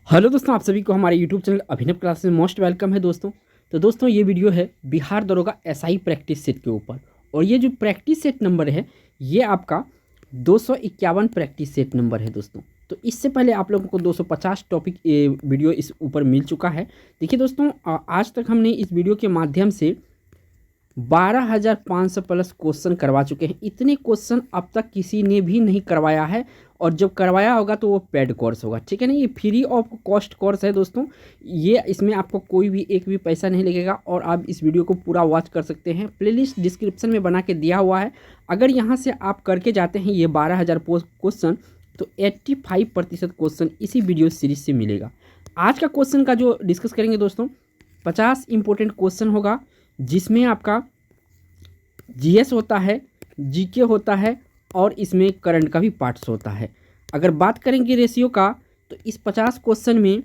Hello दोस्तों, आप सभी को हमारे यूट्यूब चैनल अभिनव क्लास में मोस्ट वेलकम है दोस्तों। तो दोस्तों ये वीडियो है बिहार दरोगा एसआई प्रैक्टिस सेट के ऊपर। और ये जो प्रैक्टिस सेट नंबर है ये आपका 251 प्रैक्टिस सेट नंबर है दोस्तों। तो इससे पहले आप लोगों को 250 टॉपिक वीडियो इस ऊपर मिल चुका है। देखिए दोस्तों, आज तक हमने इस वीडियो के माध्यम से 12,500 प्लस क्वेश्चन करवा चुके हैं। इतने क्वेश्चन अब तक किसी ने भी नहीं करवाया है, और जब करवाया होगा तो वो पेड कोर्स होगा, ठीक है ना। ये फ्री ऑफ कॉस्ट कोर्स है दोस्तों। ये इसमें आपको कोई भी एक भी पैसा नहीं लगेगा, और आप इस वीडियो को पूरा वॉच कर सकते हैं। प्लेलिस्ट डिस्क्रिप्शन में बना के दिया हुआ है। अगर यहाँ से आप करके जाते हैं ये 12,000 क्वेश्चन, तो 85% क्वेश्चन इसी वीडियो सीरीज से मिलेगा। आज का क्वेश्चन का जो डिस्कस करेंगे दोस्तों, 50 इंपॉर्टेंट क्वेश्चन होगा, जिसमें आपका जीएस होता है, जीके होता है, और इसमें करंट का भी पार्ट्स होता है। अगर बात करेंगे रेशियो का, तो इस 50 क्वेश्चन में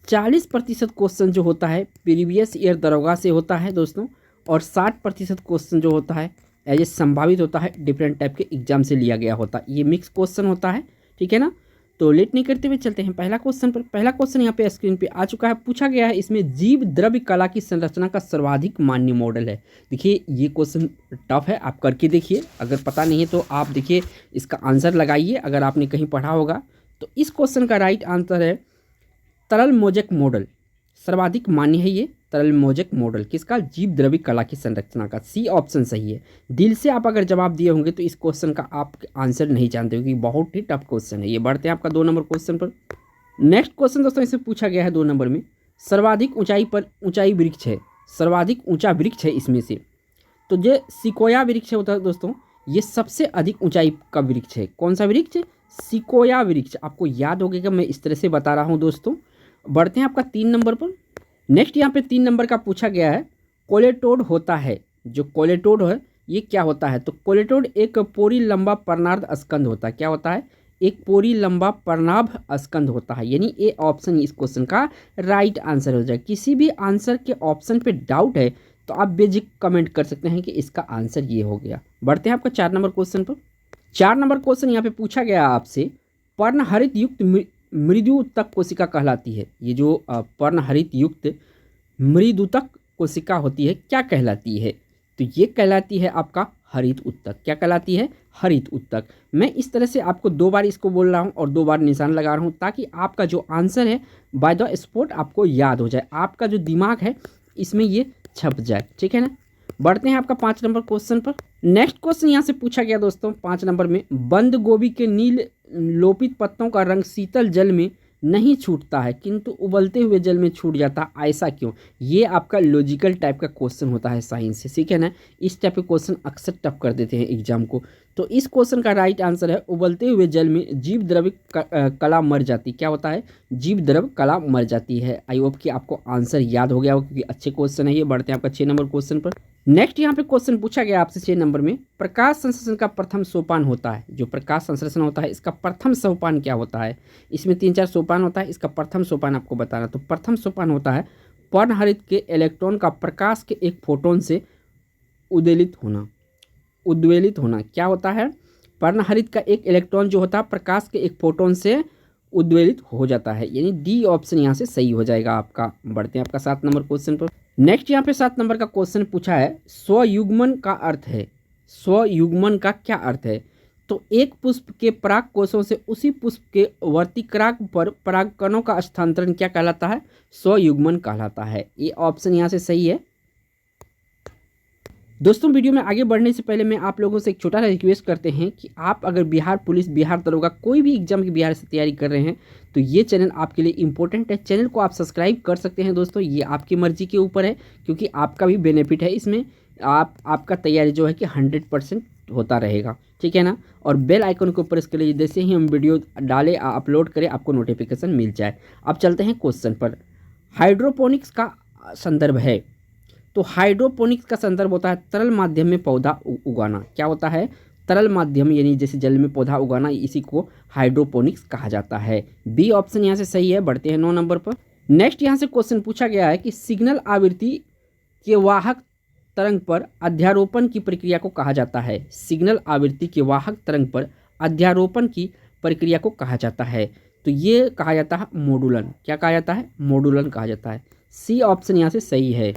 40% क्वेश्चन जो होता है प्रीवियस ईयर दरोगा से होता है दोस्तों, और 60% क्वेश्चन जो होता है एज ए संभावित होता है, डिफरेंट टाइप के एग्जाम से लिया गया होता है। ये मिक्स क्वेश्चन होता है, ठीक है ना। तो लेट नहीं करते हुए चलते हैं पहला क्वेश्चन पर। पहला क्वेश्चन यहाँ पे स्क्रीन पे आ चुका है। पूछा गया है इसमें जीव द्रव्य कला की संरचना का सर्वाधिक मान्य मॉडल है। देखिए ये क्वेश्चन टफ है, आप करके देखिए। अगर पता नहीं है तो आप देखिए इसका आंसर लगाइए, अगर आपने कहीं पढ़ा होगा। तो इस क्वेश्चन का राइट आंसर है तरल मोजेक मॉडल। सर्वाधिक मान्य है ये तरल मोजेक मॉडल किसका? जीव द्रव्य कला की संरचना का। सी ऑप्शन सही है। दिल से आप अगर जवाब दिए होंगे तो इस क्वेश्चन का आप आंसर नहीं जानते हो, क्योंकि बहुत ही टफ क्वेश्चन है ये। बढ़ते हैं आपका 2 नंबर क्वेश्चन पर। नेक्स्ट क्वेश्चन दोस्तों इसमें पूछा गया है 2 नंबर में, सर्वाधिक ऊंचाई वृक्ष है। सर्वाधिक ऊंचा वृक्ष है इसमें से, तो जो सिकोया वृक्ष होता है दोस्तों, ये सबसे अधिक ऊंचाई का वृक्ष है। कौन सा वृक्ष? सिकोया वृक्ष। आपको याद होगा कि मैं इस तरह से बता रहा हूँ दोस्तों। बढ़ते हैं आपका 3 नंबर पर। नेक्स्ट यहाँ पे 3 नंबर का पूछा गया है, कोलेटोड होता है। जो कोलेटोड है ये क्या होता है? तो कोलेटोड एक पोरी लंबा पर्णार्ध स्कंद होता है। क्या होता है? एक पोरी लंबा पर्णाभ स्कंद होता है। यानी ए ऑप्शन इस क्वेश्चन का राइट आंसर हो जाए। किसी भी आंसर के ऑप्शन पे डाउट है तो आप बेझिझक कमेंट कर सकते हैं कि इसका आंसर ये हो गया। बढ़ते हैं आपका 4 नंबर क्वेश्चन पर। 4 नंबर क्वेश्चन यहाँ पे पूछा गया आपसे, पर्णहरित युक्त मृदुतक कोशिका कहलाती है। ये जो पर्णहरित युक्त मृदुतक कोशिका होती है क्या कहलाती है? तो ये कहलाती है आपका हरित उत्तक। क्या कहलाती है? हरित उत्तक। मैं इस तरह से आपको 2 बार इसको बोल रहा हूँ और 2 बार निशान लगा रहा हूँ, ताकि आपका जो आंसर है बाय द स्पॉट आपको याद हो जाए, आपका जो दिमाग है इसमें ये छप जाए, ठीक है ना। बढ़ते हैं आपका 5 नंबर क्वेश्चन पर। नेक्स्ट क्वेश्चन यहाँ से पूछा गया दोस्तों 5 नंबर में, बंद गोभी के नील लोपित पत्तों का रंग शीतल जल में नहीं छूटता है किंतु उबलते हुए जल में छूट जाता है, ऐसा क्यों? ये आपका लॉजिकल टाइप का क्वेश्चन होता है साइंस से, ठीक है ना। इस टाइप के क्वेश्चन अक्सर टफ कर देते हैं एग्जाम को। तो इस क्वेश्चन का राइट आंसर है उबलते हुए जल में जीव द्रव्य कला मर जाती। क्या होता है? जीव द्रव्य कला मर जाती है। आई होप कि आपको आंसर याद हो गया हो, क्योंकि अच्छे क्वेश्चन है ये। बढ़ते हैं आपका 6 नंबर क्वेश्चन पर। नेक्स्ट यहाँ पे क्वेश्चन पूछा गया आपसे 6 नंबर में, प्रकाश संश्लेषण का प्रथम सोपान होता है। जो प्रकाश संश्लेषण होता है इसका प्रथम सोपान क्या होता है? इसमें 3-4 सोपान होता है, इसका प्रथम सोपान आपको बताना। तो प्रथम सोपान होता है पर्णहरित के इलेक्ट्रॉन का प्रकाश के एक फोटोन से उद्वेलित होना। क्या होता है? पर्णहरित का एक इलेक्ट्रॉन जो होता है प्रकाश के एक फोटोन से उद्वेलित हो जाता है। यानी डी ऑप्शन यहाँ से सही हो जाएगा आपका। बढ़ते हैं आपका 7 नंबर क्वेश्चन पर। नेक्स्ट यहाँ पे 7 नंबर का क्वेश्चन पूछा है, स्वयुग्मन का अर्थ है। स्वयुग्मन का क्या अर्थ है? तो एक पुष्प के पराग कोशों से उसी पुष्प के वर्तिकाग्र पर परागकणों का स्थानांतरण क्या कहलाता है? स्वयुग्मन कहलाता है। ये ऑप्शन यहाँ से सही है। दोस्तों वीडियो में आगे बढ़ने से पहले मैं आप लोगों से एक छोटा सा रिक्वेस्ट करते हैं कि आप अगर बिहार पुलिस, बिहार दरोगा, कोई भी एग्जाम की बिहार से तैयारी कर रहे हैं तो ये चैनल आपके लिए इंपॉर्टेंट है। चैनल को आप सब्सक्राइब कर सकते हैं दोस्तों, ये आपकी मर्जी के ऊपर है, क्योंकि आपका भी बेनिफिट है इसमें। आपका तैयारी जो है कि 100% होता रहेगा, ठीक है ना। और बेल आइकन को प्रेस कर लीजिए, जैसे ही हम वीडियो डालें अपलोड करें आपको नोटिफिकेशन मिल जाए। अब चलते हैं क्वेश्चन पर। हाइड्रोपोनिक्स का संदर्भ है। तो हाइड्रोपोनिक्स का संदर्भ होता है तरल माध्यम में पौधा उगाना। क्या होता है? तरल माध्यम, यानी जैसे जल में पौधा उगाना, इसी को हाइड्रोपोनिक्स कहा जाता है। बी ऑप्शन यहाँ से सही है। बढ़ते हैं 9 नंबर पर। नेक्स्ट यहाँ से क्वेश्चन पूछा गया है कि सिग्नल आवृत्ति के वाहक तरंग पर अध्यारोपण की प्रक्रिया को कहा जाता है। सिग्नल आवृत्ति के वाहक तरंग पर अध्यारोपण की प्रक्रिया को कहा जाता है। तो ये कहा जाता है मॉडुलन। क्या कहा जाता है? मॉडुलन कहा जाता है। सी ऑप्शन यहाँ से सही है।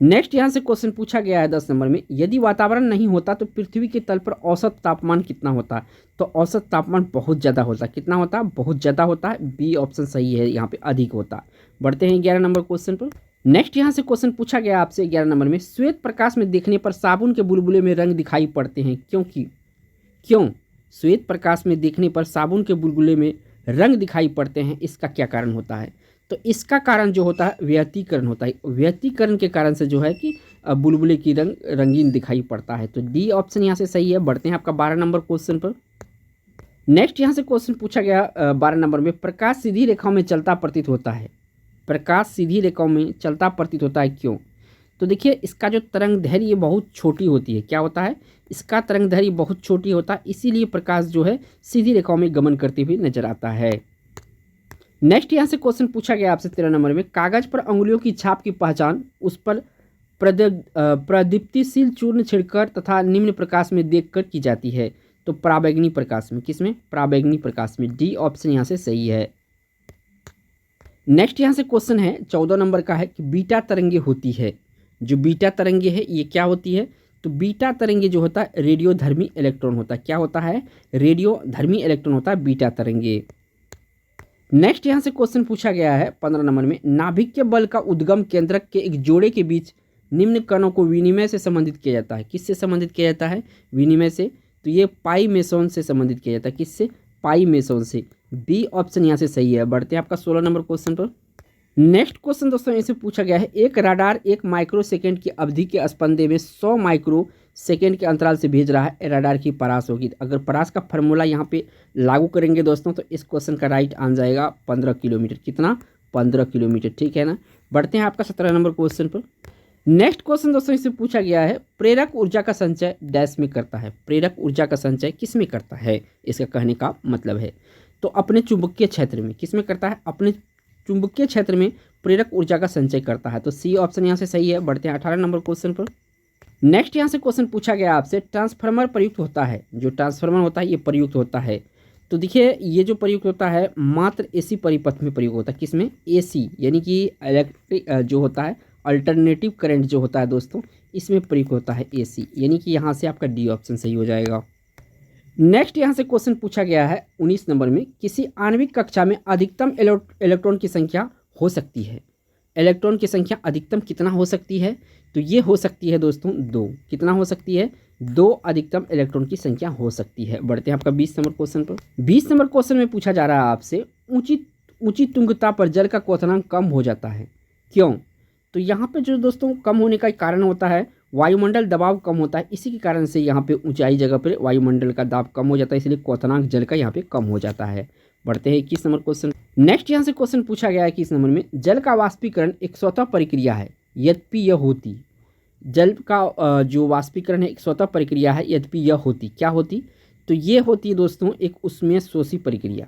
नेक्स्ट यहाँ से क्वेश्चन पूछा गया है 10 नंबर में, यदि वातावरण नहीं होता तो पृथ्वी के तल पर औसत तापमान कितना होता? तो औसत तापमान बहुत ज़्यादा होता है। कितना होता है? बहुत ज़्यादा होता है। बी ऑप्शन सही है, यहाँ पे अधिक होता है। बढ़ते हैं 11 नंबर क्वेश्चन पर। नेक्स्ट यहाँ से क्वेश्चन पूछा गया आपसे 11 नंबर में, श्वेत प्रकाश में देखने पर साबुन के बुलबुले में रंग दिखाई पड़ते हैं, क्योंकि क्यों? श्वेत प्रकाश में देखने पर साबुन के बुलबुले में रंग दिखाई पड़ते हैं, इसका क्या कारण होता है? तो इसका कारण जो होता है व्यतिकरण होता है। व्यतिकरण के कारण से जो है कि बुलबुले की रंग रंगीन दिखाई पड़ता है। तो डी ऑप्शन यहाँ से सही है। बढ़ते हैं आपका 12 नंबर क्वेश्चन पर। नेक्स्ट यहाँ से क्वेश्चन पूछा गया 12 नंबर में, प्रकाश सीधी रेखाओं में चलता प्रतीत होता है। प्रकाश सीधी रेखाओं में चलता प्रतीत होता है, क्यों? तो देखिए, इसका जो तरंग दैर्घ्य ये बहुत छोटी होती है। क्या होता है? इसका तरंग दैर्घ्य बहुत छोटी होता है, इसीलिए प्रकाश जो है सीधी रेखाओं में गमन करते हुए नजर आता है। नेक्स्ट यहाँ से क्वेश्चन पूछा गया आपसे 13 नंबर में, कागज पर अंगुलियों की छाप की पहचान उस पर प्रदीप्तिशील चूर्ण छिड़कर तथा निम्न प्रकाश में देखकर की जाती है। तो पराबैंगनी प्रकाश में। किसमें? पराबैंगनी प्रकाश में। डी ऑप्शन यहाँ से सही है। नेक्स्ट यहाँ से क्वेश्चन है 14 नंबर का है कि बीटा तरंगे होती है। जो बीटा तरंगे है ये क्या होती है? तो बीटा तरंगे जो होता है रेडियोधर्मी इलेक्ट्रॉन होता है। क्या होता है? रेडियोधर्मी इलेक्ट्रॉन होता है बीटा तरंगे। नेक्स्ट यहाँ से क्वेश्चन पूछा गया है 15 नंबर में, नाभिक के बल का उद्गम केंद्रक के एक जोड़े के बीच निम्न कणों को विनिमय से संबंधित किया जाता है। किससे संबंधित किया जाता है? विनिमय से। तो ये पाई मेसोन से संबंधित किया जाता है। किससे? पाई मेसोन से। बी ऑप्शन यहाँ से सही है। बढ़ते हैं आपका 16 नंबर क्वेश्चन पर। नेक्स्ट क्वेश्चन दोस्तों इसे पूछा गया है, एक राडार 1 माइक्रो सेकेंड की अवधि के स्पंदे में 100 माइक्रो सेकेंड के अंतराल से भेज रहा है, राडार की परास होगी। अगर परास का फॉर्मूला यहाँ पे लागू करेंगे दोस्तों तो इस क्वेश्चन का राइट आंसर जाएगा 15 किलोमीटर। कितना? 15 किलोमीटर। ठीक है ना। बढ़ते हैं आपका 17 नंबर क्वेश्चन पर। नेक्स्ट क्वेश्चन दोस्तों इससे पूछा गया है, प्रेरक ऊर्जा का संचय डैश में करता है। प्रेरक ऊर्जा का संचय किस में करता है? इसका कहने का मतलब है तो अपने चुंबकीय क्षेत्र में। किस में करता है? अपने चुंबकीय क्षेत्र में प्रेरक ऊर्जा का संचय करता है। तो सी ऑप्शन यहाँ से सही है। बढ़ते हैं 18 नंबर क्वेश्चन पर। नेक्स्ट यहाँ से क्वेश्चन पूछा गया आपसे, ट्रांसफार्मर प्रयुक्त होता है। जो ट्रांसफार्मर होता है ये प्रयुक्त होता है। तो देखिए, ये जो प्रयुक्त होता है मात्र एसी परिपथ में प्रयुक्त होता है। किसमें? एसी, यानी कि इलेक्ट्रिक जो होता है अल्टरनेटिव करंट जो होता है दोस्तों, इसमें प्रयुक्त होता है एसी, यानी कि यहाँ से आपका डी ऑप्शन सही हो जाएगा। नेक्स्ट यहाँ से क्वेश्चन पूछा गया है 19 नंबर में, किसी आणविक कक्षा में अधिकतम इलेक्ट्रॉन की संख्या हो सकती है। इलेक्ट्रॉन की संख्या अधिकतम कितना हो सकती है? तो ये हो सकती है दोस्तों 2। कितना हो सकती है? 2 अधिकतम इलेक्ट्रॉन की संख्या हो सकती है। बढ़ते हैं आपका 20 नंबर क्वेश्चन पर। 20 नंबर क्वेश्चन में पूछा जा रहा है आपसे, ऊंची तुंगता पर जल का क्वथनांक कम हो जाता है, क्यों? तो यहाँ पे जो दोस्तों कम होने का कारण होता है वायुमंडल दबाव कम होता है, इसी के कारण से यहाँ पे ऊंचाई जगह पर वायुमंडल का दाब कम हो जाता है, इसलिए क्वथनांक जल का यहाँ पे कम हो जाता है। बढ़ते हैं 21 नंबर क्वेश्चन। नेक्स्ट यहाँ से क्वेश्चन पूछा गया है 21 नंबर में, जल का वाष्पीकरण एक स्वतः प्रक्रिया है यद्यपि यह होती। जल का जो वाष्पीकरण है एक स्वतः प्रक्रिया है यद्यपि यह होती। क्या होती? तो ये होती है दोस्तों एक ऊष्मीय शोषी प्रक्रिया।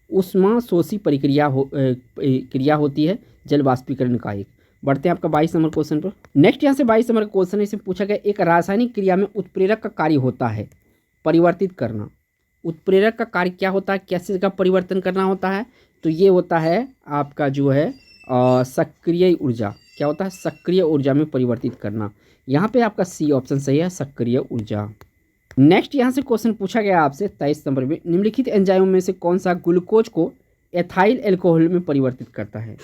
ऊष्मा शोषी क्रिया होती है जल वाष्पीकरण का एक। बढ़ते हैं आपका 22 नंबर क्वेश्चन पर। नेक्स्ट यहाँ से 22 नंबर क्वेश्चन इससे पूछा गया, एक रासायनिक क्रिया में उत्प्रेरक का कार्य होता है परिवर्तित करना। उत्प्रेरक का कार्य क्या होता है? कैसे का परिवर्तन करना होता है? तो ये होता है आपका जो है सक्रिय ऊर्जा। क्या होता है? सक्रिय ऊर्जा में परिवर्तित करना। यहाँ पे आपका सी ऑप्शन सही है, सक्रिय ऊर्जा। नेक्स्ट यहाँ से क्वेश्चन पूछा गया आपसे 23 नंबर में, निम्नलिखित एंजाइम में से कौन सा ग्लूकोज को एथाइल एल्कोहल में परिवर्तित करता है?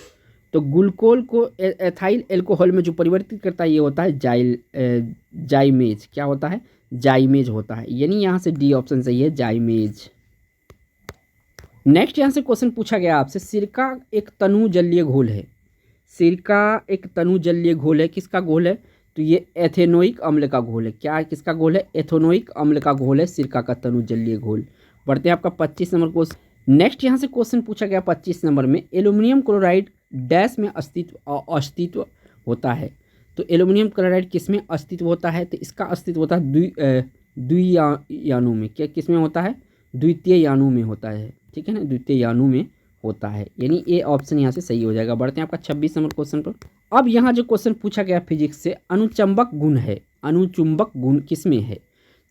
तो ग्लूकोल को एथाइल एल्कोहल में जो परिवर्तित करता है ये होता है जाइमेज। क्या होता है? जाइमेज होता है, यानी यहाँ से डी ऑप्शन सही है, जाइमेज। नेक्स्ट यहाँ से क्वेश्चन पूछा गया आपसे, सिरका एक तनु जलीय घोल है। सिरका एक तनु जलीय घोल है, किसका घोल है? तो ये एथेनोइक अम्ल का घोल है। क्या किसका घोल है? एथेनोइक अम्ल का घोल है सिरका का तनु जलीय घोल। बढ़ते हैं आपका 25 नंबर क्वेश्चन। नेक्स्ट यहाँ से क्वेश्चन पूछा गया 25 नंबर में, एल्यूमिनियम क्लोराइड डैश में अस्तित्व होता है। तो एल्यूमिनियम क्लोराइड किस में अस्तित्व होता है? तो इसका अस्तित्व होता है द्वियाणु में। क्या किस में होता है? द्वितीय याणु में होता है। ठीक है ना, द्वितीय याणु में होता है, यानी ए ऑप्शन यहाँ से सही हो जाएगा। बढ़ते हैं आपका 26 नंबर क्वेश्चन पर। अब यहाँ जो क्वेश्चन पूछा गया फिजिक्स से, अनुचंबक गुण है। अनुचुंबक गुण किस में है?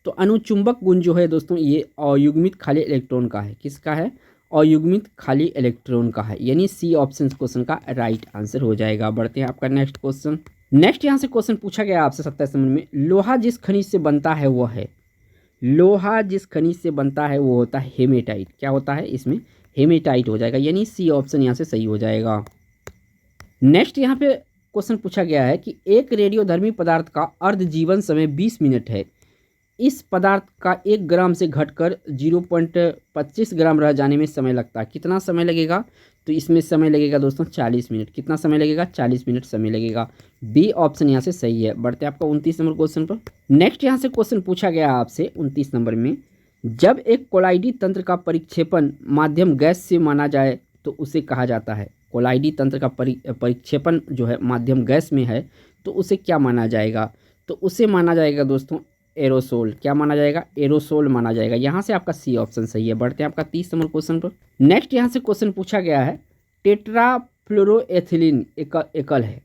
तो अनुचुंबक गुण जो है दोस्तों ये अयुग्मित खाली इलेक्ट्रॉन का है। किसका है? अयुग्मित खाली इलेक्ट्रॉन का है, यानी सी ऑप्शन क्वेश्चन का राइट आंसर हो जाएगा। बढ़ते हैं आपका नेक्स्ट क्वेश्चन। नेक्स्ट यहाँ से क्वेश्चन पूछा गया आपसे 27 नंबर में, लोहा जिस खनिज से बनता है वो है, लोहा जिस खनिज से बनता है वो होता है हेमेटाइट। क्या होता है इसमें? हेमेटाइट हो जाएगा, यानी सी ऑप्शन यहाँ से सही हो जाएगा। नेक्स्ट यहाँ पे क्वेश्चन पूछा गया है कि एक रेडियोधर्मी पदार्थ का अर्ध जीवन समय 20 मिनट है, इस पदार्थ का 1 ग्राम से घटकर 0.25 ग्राम रह जाने में समय लगता है, कितना समय लगेगा? तो इसमें समय लगेगा दोस्तों 40 मिनट। कितना समय लगेगा? 40 मिनट समय लगेगा। बी ऑप्शन यहाँ से सही है। बढ़ते हैं आपका 29 नंबर क्वेश्चन पर। नेक्स्ट यहाँ से क्वेश्चन पूछा गया आपसे 29 नंबर में, जब एक कोलाइडी तंत्र का परिक्षेपण माध्यम गैस से माना जाए तो उसे कहा जाता है, कोलाइडी तंत्र का परिक्षेपण जो है माध्यम गैस में है तो उसे क्या माना जाएगा? तो उसे माना जाएगा दोस्तों एरोसोल। क्या माना जाएगा? एरोसोल माना जाएगा। यहाँ से आपका सी ऑप्शन सही है। बढ़ते हैं आपका 30 नंबर क्वेश्चन पर। नेक्स्ट यहाँ से क्वेश्चन पूछा गया है, टेट्राफ्लोरोएथिलीन एकल है,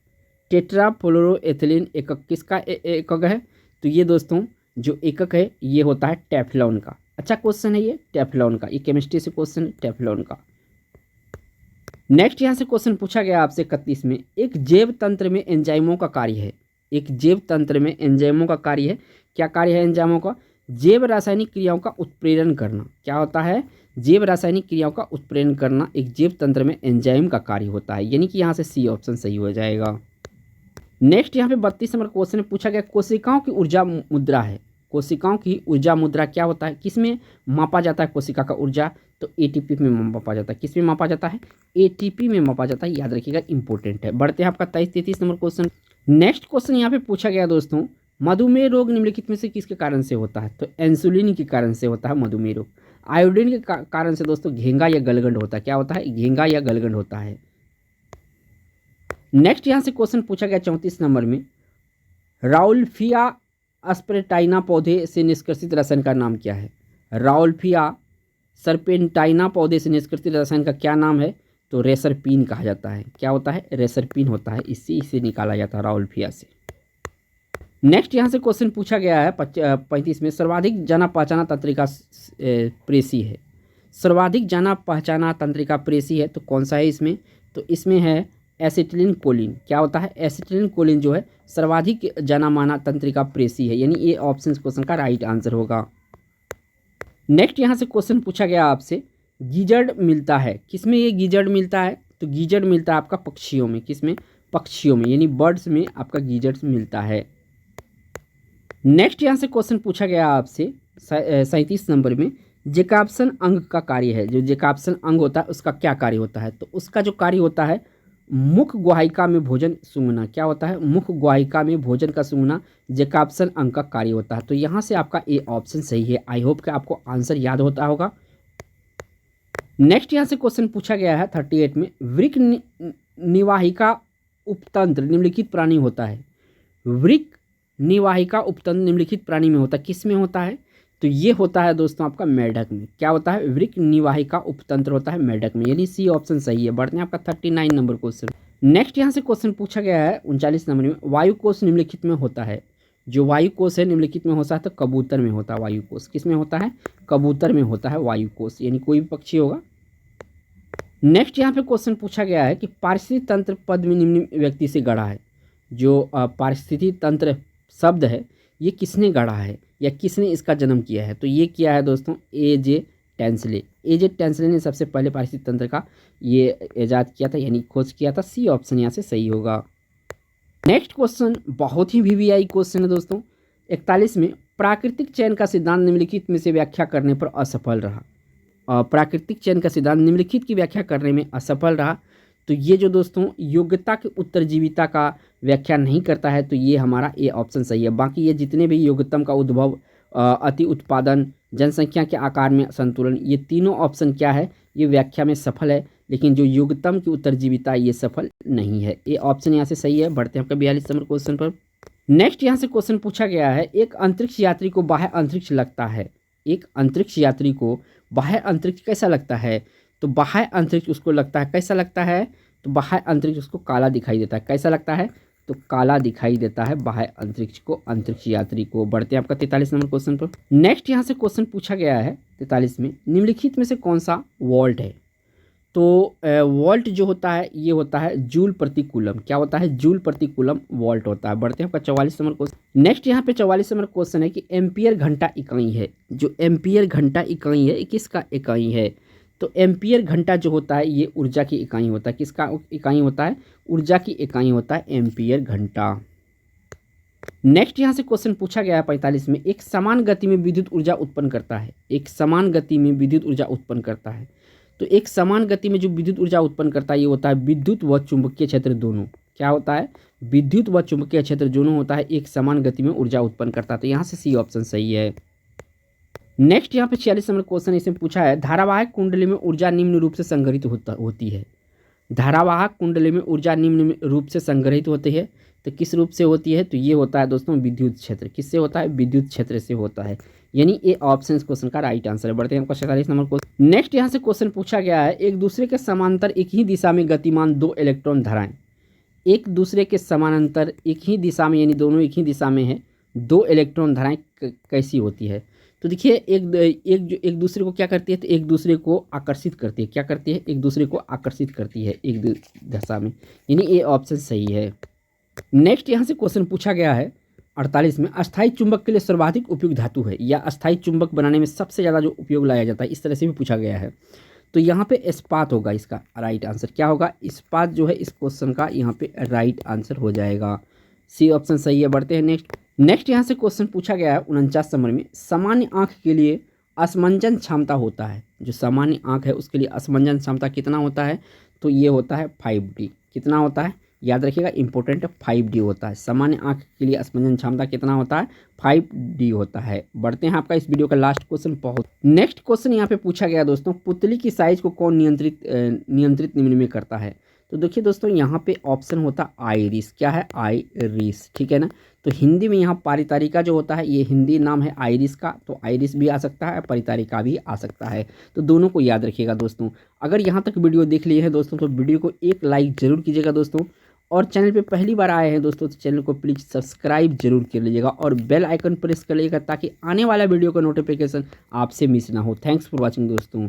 टेट्राफ्लोरोएथिलीन एकक किसका एकक है? तो ये दोस्तों जो एकक है ये होता है टेफ्लॉन का। अच्छा क्वेश्चन है ये टेफ्लॉन का, ये केमिस्ट्री से क्वेश्चन है टेफ्लॉन का। नेक्स्ट यहाँ से क्वेश्चन पूछा गया आपसे 31 में, एक जैव तंत्र में एंजाइमों का कार्य है, एक जैव तंत्र में एंजाइमों का कार्य है। क्या कार्य है एंजाइमों का? जैव रासायनिक क्रियाओं का उत्प्रेरण करना। क्या होता है? जैव रासायनिक क्रियाओं का उत्प्रेरण करना एक जैव तंत्र में एंजाइम का कार्य होता है, यानी कि यहाँ से सी ऑप्शन सही हो जाएगा। नेक्स्ट यहाँ पे 32 नंबर क्वेश्चन में पूछा गया, कोशिकाओं की ऊर्जा मुद्रा है, कोशिकाओं की ऊर्जा मुद्रा क्या होता है? किसमें मापा जाता है कोशिका का ऊर्जा? तो एटीपी में मापा जाता है। किसमें मापा जाता है? एटीपी में मापा जाता है, याद रखिएगा इंपॉर्टेंट है। बढ़ते हैं आपका 33 नंबर क्वेश्चन। नेक्स्ट क्वेश्चन यहाँ पे पूछा गया दोस्तों, मधुमेह रोग निम्नलिखित में से किसके कारण से होता है? तो इंसुलिन के कारण से होता है मधुमेह रोग। आयोडीन के कारण से दोस्तों घेंगा या गलगंड होता है। क्या होता है? घेंगा या गलगंड होता है। नेक्स्ट यहाँ से क्वेश्चन पूछा गया 34 नंबर में, राउल्फिया स्पर्टाइना पौधे से निष्कर्षित रसायन का नाम क्या है? राउल्फिया सर्पेंटाइना पौधे से निष्कर्षित रसायन का क्या नाम है? तो रेसरपीन कहा जाता है। क्या होता है? रेसरपीन होता है, इसे निकाला जाता है राउल्फिया से। नेक्स्ट यहाँ से क्वेश्चन पूछा गया है 35 में, सर्वाधिक जाना पहचाना तंत्रिका प्रेसी है, सर्वाधिक जाना पहचाना तंत्रिका प्रेसी है तो कौन सा है इसमें? तो इसमें है एसिटिलीन कोलिन। क्या होता है? एसिटिलीन कोलिन जो है सर्वाधिक जाना माना तंत्रिका प्रेसी है, यानी ये ऑप्शन क्वेश्चन का राइट आंसर होगा। नेक्स्ट यहाँ से क्वेश्चन पूछा गया आपसे, गीजड़ मिलता है किसमें? ये गीजड़ मिलता है तो गीजड़ मिलता है आपका पक्षियों में। किसमें? पक्षियों में, यानी बर्ड्स में आपका गीजड़ मिलता है। नेक्स्ट यहाँ से क्वेश्चन पूछा गया आपसे 37 नंबर में, जैकबसन अंग का कार्य है, जो जैकबसन अंग होता है उसका क्या कार्य होता है? तो उसका जो कार्य होता है मुख गुहायिका में भोजन सूंघना। क्या होता है? मुख गुहायिका में भोजन का सूंघना जैकबसन अंग का कार्य होता है। तो यहाँ से आपका ए ऑप्शन सही है। आई होप कि आपको आंसर याद होता होगा। नेक्स्ट यहाँ से क्वेश्चन पूछा गया है 38 में, वृक्क निवाहिका उपतंत्र निम्नलिखित प्राणी होता है, वृक्क निवाहिका उपतंत्र निम्नलिखित प्राणी में होता है, किस में होता है? तो ये होता है दोस्तों आपका मेढक में। क्या होता है? वृक्क निवाहिका उपतंत्र होता है मेढक में, यानी सी ऑप्शन सही है। बढ़ते हैं आपका 39 नंबर क्वेश्चन। नेक्स्ट यहाँ से क्वेश्चन पूछा गया है 39 नंबर में, वायुकोष निम्नलिखित में होता है, जो वायुकोष है निम्नलिखित में होता है तो कबूतर में होता है वायुकोष। किस में होता है? कबूतर में होता है वायुकोष, यानी कोई भी पक्षी होगा। नेक्स्ट यहाँ पे क्वेश्चन पूछा गया है कि पारिस्थितिक तंत्र पद में निम्न व्यक्ति से गढ़ा है, जो पारिस्थितिक तंत्र शब्द है ये किसने गढ़ा है या किसने इसका जन्म किया है? तो ये किया है दोस्तों ए.जे. टेंसले। ए.जे. टेंसले ने सबसे पहले पारिस्थितिक तंत्र का ये ईजाद किया था, यानी खोज किया था। सी ऑप्शन यहाँ से सही होगा। नेक्स्ट क्वेश्चन बहुत ही वीवीआई क्वेश्चन है दोस्तों। 41 में, प्राकृतिक चयन का सिद्धांत निम्नलिखित में से व्याख्या करने पर असफल रहा। प्राकृतिक चयन का सिद्धांत निम्नलिखित की व्याख्या करने में असफल रहा। तो ये जो दोस्तों योग्यता के उत्तरजीविता का व्याख्या नहीं करता है तो ये हमारा ए ऑप्शन सही है। बाकी ये जितने भी योग्यतम का उद्भव, अति उत्पादन, जनसंख्या के आकार में संतुलन, ये तीनों ऑप्शन क्या है? ये व्याख्या में सफल है, लेकिन जो योग्यतम की उत्तरजीविता ये सफल नहीं है। ये ऑप्शन यहाँ से सही है। बढ़ते हैं आपका 42 नंबर क्वेश्चन पर। नेक्स्ट यहाँ से क्वेश्चन पूछा गया है, एक अंतरिक्ष यात्री को बाह्य अंतरिक्ष लगता है, एक अंतरिक्ष यात्री को बाह्य अंतरिक्ष कैसा लगता है? तो बाह्य अंतरिक्ष उसको लगता है कैसा लगता है? तो बाह्य अंतरिक्ष उसको काला दिखाई देता है। कैसा लगता है? तो काला दिखाई देता है बाह्य अंतरिक्ष को, अंतरिक्ष यात्री को। बढ़ते हैं आपका 43 नंबर क्वेश्चन पर। नेक्स्ट यहाँ से क्वेश्चन पूछा गया है 43 में, निम्नलिखित में से कौन सा वोल्ट है? तो वोल्ट जो होता है ये होता है जूल प्रति कूलम। क्या होता है? जूल प्रति कूलम वोल्ट होता है। बढ़ते हैं आपका 44 नंबर क्वेश्चन। नेक्स्ट यहाँ पे 44 नंबर क्वेश्चन है कि एम्पियर घंटा इकाई है। जो एम्पियर घंटा इकाई है किसका इकाई है? तो एम्पियर घंटा जो होता है ये ऊर्जा की इकाई होता है। किसका इकाई होता है? ऊर्जा की इकाई होता है एम्पियर घंटा। नेक्स्ट यहाँ से क्वेश्चन पूछा गया है 45 में, एक समान गति में विद्युत ऊर्जा उत्पन्न करता है। एक समान गति में विद्युत ऊर्जा उत्पन्न करता है। तो एक समान गति में जो विद्युत ऊर्जा उत्पन्न करता है ये होता है विद्युत व चुंबकीय क्षेत्र दोनों। क्या होता है? विद्युत व चुंबकीय क्षेत्र दोनों होता है, एक समान गति में ऊर्जा उत्पन्न करता है। तो यहाँ से सी ऑप्शन सही है। नेक्स्ट यहाँ पे 46 नंबर क्वेश्चन इसमें पूछा है, धारावाहिक कुंडली में ऊर्जा निम्न रूप से संग्रहित होती है। धारावाहक कुंडली में ऊर्जा निम्न रूप से संग्रहित होती है। तो किस रूप से होती है? तो ये होता है दोस्तों विद्युत क्षेत्र। किससे होता है? विद्युत क्षेत्र से होता है। यानी ए ऑप्शन इस क्वेश्चन का राइट आंसर है। बढ़ते हैं आपका 47 नंबर क्वेश्चन। नेक्स्ट यहाँ से क्वेश्चन पूछा गया है, एक दूसरे के समांतर एक ही दिशा में गतिमान दो इलेक्ट्रॉन धाराएं, एक दूसरे के समानांतर एक ही दिशा में, यानी दोनों एक ही दिशा में है, दो इलेक्ट्रॉन धाराएं कैसी होती है? तो देखिए एक दूसरे को क्या करती है? तो एक दूसरे को आकर्षित करती है। क्या करती है? एक दूसरे को आकर्षित करती है एक दिशा में, यानी ए ऑप्शन सही है। नेक्स्ट यहाँ से क्वेश्चन पूछा गया है 48 में, अस्थायी चुंबक के लिए सर्वाधिक उपयुक्त धातु है, या अस्थायी चुंबक बनाने में सबसे ज़्यादा जो उपयोग लाया जाता है, इस तरह से भी पूछा गया है। तो यहाँ पे इस्पात होगा इसका राइट आंसर। क्या होगा? इस्पात जो है इस क्वेश्चन का यहाँ पे राइट आंसर हो जाएगा। सी ऑप्शन सही है। बढ़ते हैं नेक्स्ट यहाँ से क्वेश्चन पूछा गया है 49 नंबर में, सामान्य आँख के लिए असमंजन क्षमता होता है। जो सामान्य आँख है उसके लिए असमंजन क्षमता कितना होता है? तो ये होता है 5D। कितना होता है? याद रखिएगा, इंपॉर्टेंट है, 5D होता है। सामान्य आँख के लिए असमंजन क्षमता कितना होता है? 5D होता है। बढ़ते हैं आपका इस वीडियो का लास्ट क्वेश्चन बहुत। नेक्स्ट क्वेश्चन यहाँ पे पूछा गया दोस्तों, पुतली की साइज को कौन नियंत्रित निम्न में करता है? तो देखिए दोस्तों यहाँ पे ऑप्शन होता आइरिस। क्या है? आइरिस। ठीक है ना। तो हिंदी में यहाँ पारितारिका जो होता है ये हिंदी नाम है आइरिस का, तो आइरिस भी आ सकता है, परितारिका भी आ सकता है। तो दोनों को याद रखिएगा दोस्तों। अगर यहाँ तक वीडियो देख लिए हैं दोस्तों तो वीडियो को एक लाइक जरूर कीजिएगा दोस्तों, और चैनल पे पहली बार आए हैं दोस्तों तो चैनल को प्लीज़ सब्सक्राइब जरूर कर लीजिएगा और बेल आइकन प्रेस कर लीजिएगा ताकि आने वाला वीडियो का नोटिफिकेशन आपसे मिस ना हो। थैंक्स फॉर वॉचिंग दोस्तों।